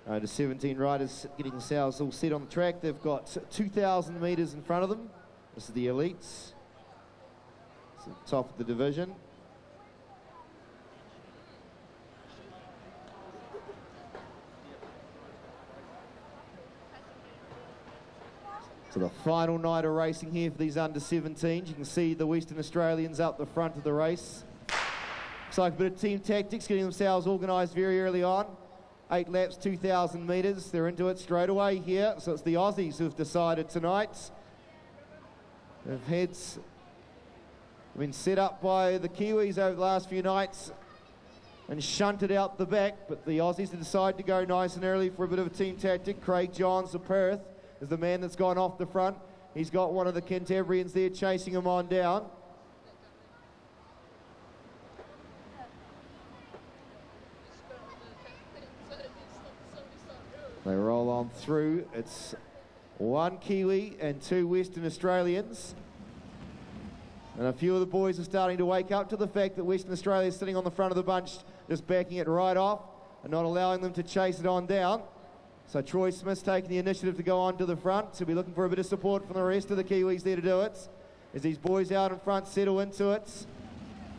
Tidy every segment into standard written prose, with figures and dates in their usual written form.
The 17 riders getting themselves all set on the track. They've got 2,000 metres in front of them. This is the elites. It's the top of the division. So the final night of racing here for these under-17s. You can see the Western Australians up the front of the race. Looks like a bit of team tactics, getting themselves organised very early on. 8 laps, 2,000 metres. They're into it straight away here. So it's the Aussies who've decided tonight. They've been set up by the Kiwis over the last few nights and shunted out the back. But the Aussies have decided to go nice and early for a bit of a team tactic. Craig Johns of Perth is the man that's gone off the front. He's got one of the Canterburyans there chasing him on down. They roll on through. It's 1 Kiwi and 2 Western Australians. And a few of the boys are starting to wake up to the fact that Western Australia is sitting on the front of the bunch, just backing it right off and not allowing them to chase it on down. So Troy Smith's taking the initiative to go on to the front. So we'll be looking for a bit of support from the rest of the Kiwis there to do it. As these boys out in front settle into it.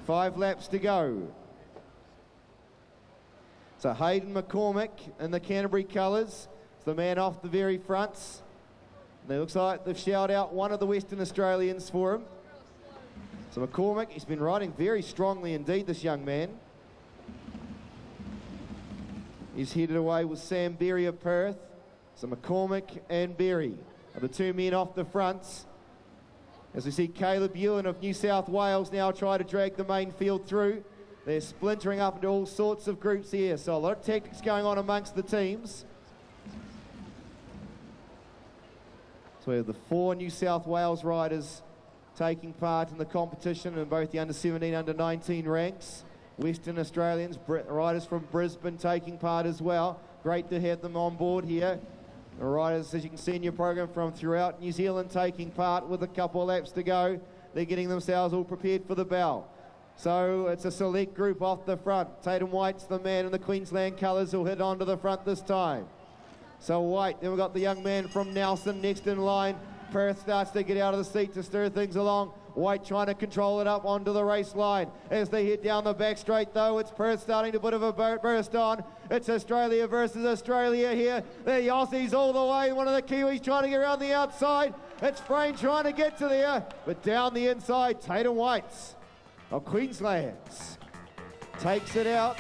5 laps to go. So Hayden McCormick in the Canterbury colours is the man off the very front. And it looks like they've shouted out one of the Western Australians for him. So McCormick, he's been riding very strongly indeed, this young man. He's headed away with Sam Berry of Perth. So McCormick and Berry are the 2 men off the fronts. As we see Caleb Ewan of New South Wales now try to drag the main field through. They're splintering up into all sorts of groups here. So a lot of tactics going on amongst the teams. So we have the 4 New South Wales riders taking part in the competition in both the under-17, under-19 ranks. Western Australians, riders from Brisbane taking part as well. Great to have them on board here. The riders, as you can see in your program, from throughout New Zealand taking part with a couple of laps to go. They're getting themselves all prepared for the bell. So it's a select group off the front. Tatham White's the man in the Queensland colours who'll head on to the front this time. So White, then we've got the young man from Nelson next in line. Perth starts to get out of the seat to stir things along. White trying to control it up onto the race line. As they head down the back straight though, it's Perth starting to put a burst on. It's Australia versus Australia here. The Aussies all the way. One of the Kiwis trying to get around the outside. It's Frayne trying to get to there. But down the inside, Tatham White of Queensland takes it out.